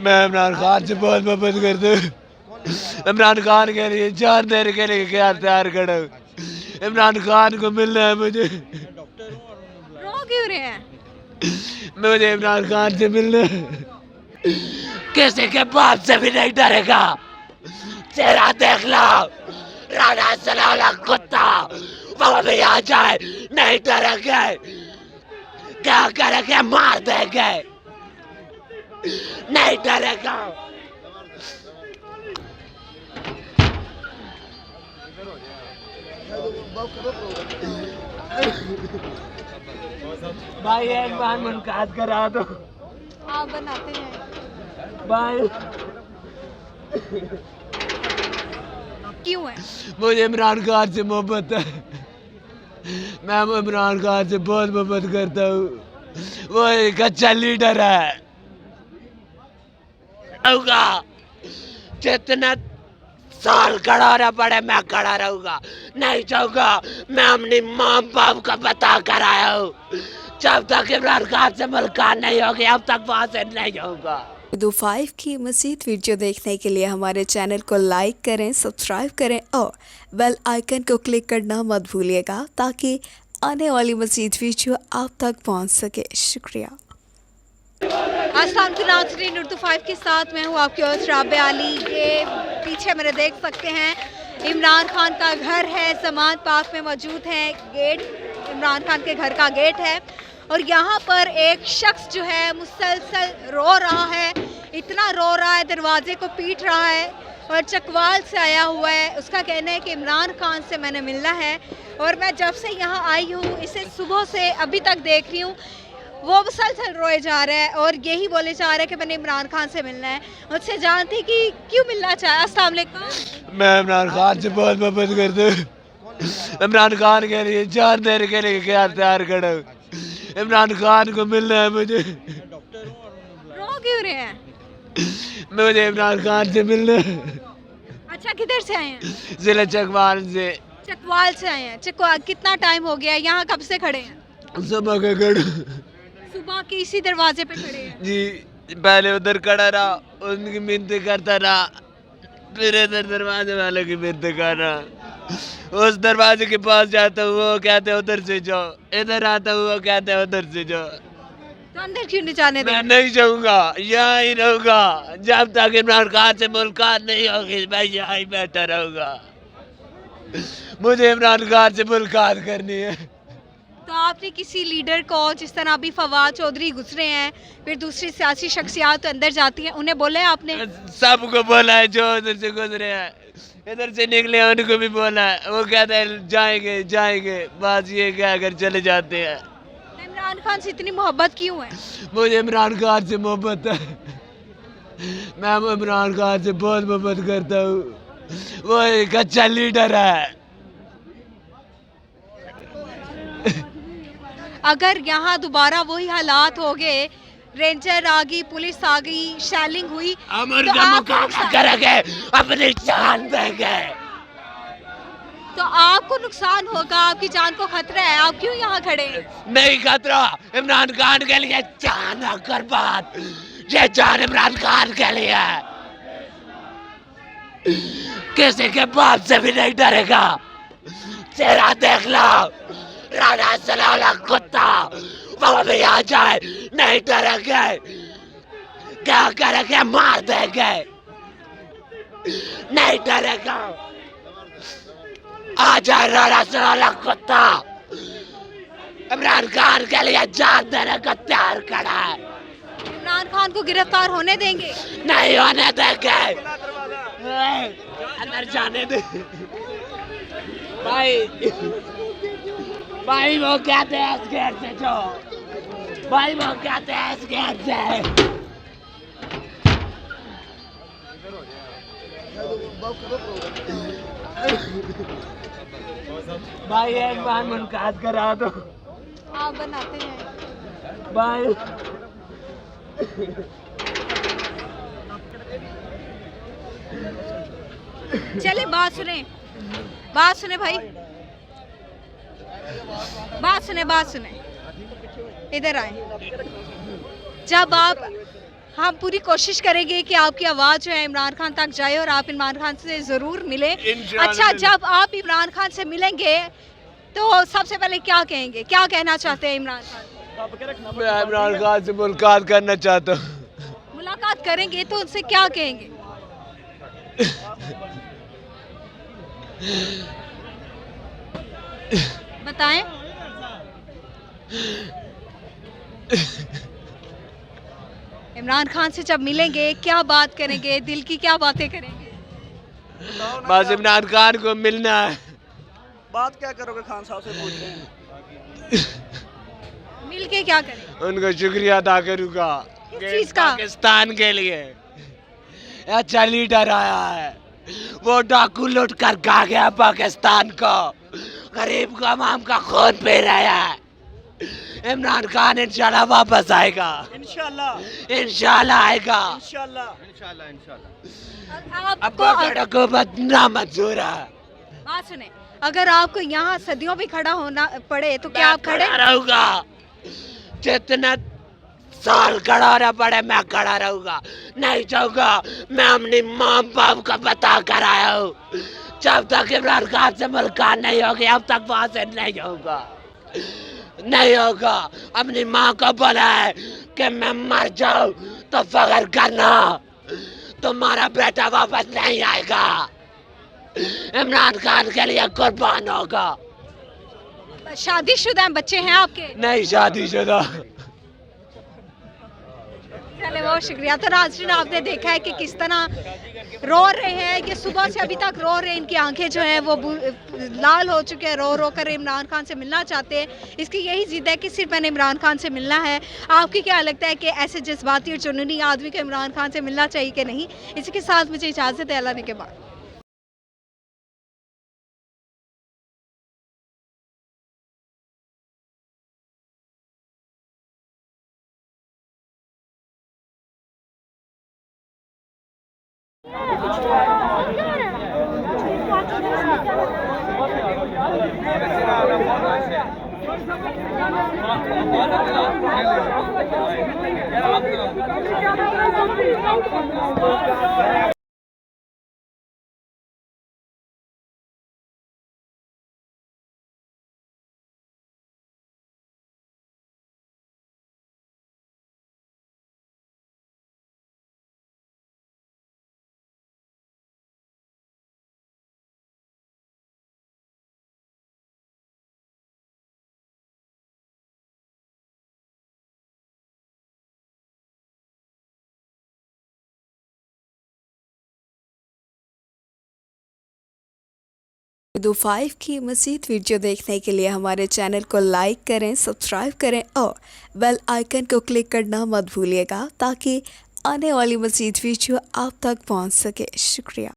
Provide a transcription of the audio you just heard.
मैं इमरान खान से बहुत मोहब्बत करता हूँ। इमरान खान के लिए जान देने के लिए क्या तैयार खड़ा हूँ। इमरान खान को मिलना है मुझे। रो क्यों रहे हैं? मुझे इमरान खान से मिलना है। किसी के बाप से भी नहीं डरेगा। चेहरा देख लो, राणा सलाला कुत्ता, वो भी आ जाए नहीं डरेंगे। क्या करेंगे? मार देंगे, नहीं डरेगा। भाई एक बार मुलाकात करा दो। आप बनाते हैं भाई क्यों है? मुझे इमरान खान से मोहब्बत है। मैं इमरान खान से बहुत मोहब्बत करता हूँ। वो एक अच्छा लीडर है। होगा जितना साल खड़ा रह पड़े मैं खड़ा रहूंगा, नहीं चाहूंगा। मैं अपनी माँ बाप को बता कर आया हूँ, जब तक इमरान खान से मुलाकात नहीं होगी अब तक वहां से नहीं होगा। उर्दू 5 की मज़ीद वीडियो देखने के लिए हमारे चैनल को लाइक करें, सब्सक्राइब करें और बेल आइकन को क्लिक करना मत भूलिएगा ताकि आने वाली मज़ीद वीडियो आप तक पहुंच सके। शुक्रिया। अस्सलाम नाज़रीन, उर्दू 5 के साथ मैं हूँ आपकी होस्ट राबिया अली। ये पीछे मेरे देख सकते हैं इमरान खान का घर है, ज़मान पार्क में मौजूद है। गेट इमरान खान के घर का गेट है और यहाँ पर एक शख्स जो है मुसलसल रो रहा है, इतना रो रहा है दरवाजे को पीट रहा है और चकवाल से आया हुआ है। उसका कहना है कि इमरान खान से मैंने मिलना है और मैं जब से यहाँ आई हूँ इसे सुबह से अभी तक देख रही हूँ, वो मुसलसल रोए जा रहा है और यही बोले जा रहा है कि मैंने इमरान खान से मिलना है। मुझसे जानती कि क्यों मिलना चाहे। अस्सलाम वालेकुम। मैं इमरान खान से बहुत मोहब्बत करता हूँ। इमरान खान के लिए जान देने के लिए क्या तैयार खड़ा हूँ। इमरान खान को मिलना है मुझे। रो क्यों रहे हैं? मुझे इमरान खान से मिलना है। अच्छा, किधर से आए हैं? जिला चकवाल से। चकवाल से आए हैं। चकवाल कितना टाइम हो गया है? यहाँ कब से खड़े हैं? सुबह का खड़ा। सुबह के इसी दरवाजे पे खड़े हैं। जी, पहले उधर खड़ा रहा, उनकी मिन्नतें करता रहा, फिर इधर दरवाजे वाले की मिन्नतें कर रहा। उस दरवाजे के पास जाता हूँ, वो कहते हैं उधर से जाओ। इधर आता हूँ, वो कहते हैं उधर से जाओ। तो अंदर क्यों नहीं जाने मैं देंगे? नहीं जाऊंगा, यहाँ ही रहूंगा। जब तक इमरान खान से मुलाकात नहीं होगी मैं यहाँ ही बैठा रहूंगा। मुझे इमरान खान से मुलाकात करनी है। तो आपने किसी लीडर को, जिस तरह अभी फवाद चौधरी गुजरे हैं, फिर दूसरी सियासी शख्सियात अंदर जाती हैं, उन्हें बोला है आपने? सबको बोला है जो इधर से गुजरे हैं, इधर से निकले हैं उनको भी बोला है। वो कहते हैं जाएंगे जाएंगे, बस ये क्या कर चले जाते हैं। इमरान खान से इतनी मोहब्बत क्यों है? मुझे इमरान खान से मोहब्बत है। मैं इमरान खान से बहुत मोहब्बत करता हूँ। वो एक अच्छा लीडर है। अगर यहाँ दोबारा वही हालात हो गए, रेंजर आ गई, पुलिस आ गई, शेलिंग हुई, अमर तो का आप मुकाबला करेंगे, अपनी जान देंगे। तो आपको नुकसान होगा, आपकी जान को खतरा है। आप क्यों यहाँ खड़े हैं? नहीं खतरा, इमरान खान के लिए जान कुर्बान। ये जान इमरान खान के लिए है। किसी के बाप से भी नहीं डरेगा। चेहरा देख लो, राणा सलाला कुत्ता, वो भी आ जाए नहीं डरेंगे। क्या करेंगे? मार देंगे, नहीं डरेगा। आ जाए राणा सलाला कुत्ता, इमरान खान के लिए जान देने को तैयार खड़ा है। इमरान खान को गिरफ्तार होने देंगे? नहीं होने देंगे। अंदर जाने दे भाई। भाई वो कहते हैं इस गेट से जो, भाई वो कहते हैं इस गेट से। भाई एक बार मुलाकात करा दो। आप बनाते हैं भाई चले बात सुने, बात सुने भाई, बात सुने, बात सुने। इधर आए। जब आप हम पूरी कोशिश करेंगे कि आपकी आवाज़ जो है इमरान खान तक जाए और आप इमरान खान से ज़रूर मिलें। अच्छा, जब आप इमरान खान से मिलेंगे तो सबसे पहले क्या कहेंगे, क्या कहना चाहते हैं इमरान खान? मैं इमरान खान से मुलाकात करना चाहता हूँ। मुलाकात करेंगे तो उनसे क्या कहेंगे? बताएं। इमरान खान से जब मिलेंगे क्या बात करेंगे, दिल की क्या बातें करेंगे? बस इमरान खान को मिलना है। बात क्या करोगे खान साहब से पूछ रहे हैं। मिल के क्या करेंगे? उनका शुक्रिया अदा करूँगा किस चीज़ का? पाकिस्तान के लिए अच्छा लीडर आया है। वो डाकू लूट कर खा गया पाकिस्तान को, गरीब का आवाम का खून पी रहा है। इमरान खान इंशाल्लाह वापस आएगा, इंशाल्लाह आएगा। आपको आपको बदना मंजूर है। बात सुने, अगर आपको यहाँ सदियों भी खड़ा होना पड़े तो क्या आप खड़े? रहूंगा, जितना साल खड़ा रहना पड़े मैं खड़ा रहूंगा, नहीं जाऊंगा। मैं अपनी माँ बाप का बता कर आया हूँ, जब तक इमरान खान से मुलाकात नहीं होगी अब तक वहां से नहीं होगा, नहीं होगा। अपनी माँ को बोला है कि मैं मर जाऊं तो फख्र करना, तुम्हारा बेटा वापस नहीं आएगा, इमरान खान के लिए कुर्बान होगा। शादीशुदा हैं, बच्चे हैं आपके? नहीं शादीशुदा। चले, बहुत शुक्रिया। तो नाज़रीन, आपने देखा है कि किस तरह रो रहे हैं, ये सुबह से अभी तक रो रहे हैं, इनकी आंखें जो हैं वो लाल हो चुके हैं, रो रो कर इमरान खान से मिलना चाहते हैं। इसकी यही जिद है कि सिर्फ मैंने इमरान खान से मिलना है। आपकी क्या लगता है कि ऐसे जज्बाती और जुनूनी आदमी को इमरान खान से मिलना चाहिए कि नहीं? इसी के साथ मुझे इजाज़त है, अल्लाह ने के बाद। उर्दू 5 की मज़ीद वीडियो देखने के लिए हमारे चैनल को लाइक करें, सब्सक्राइब करें और बेल आइकन को क्लिक करना मत भूलिएगा ताकि आने वाली मज़ीद वीडियो आप तक पहुंच सके। शुक्रिया।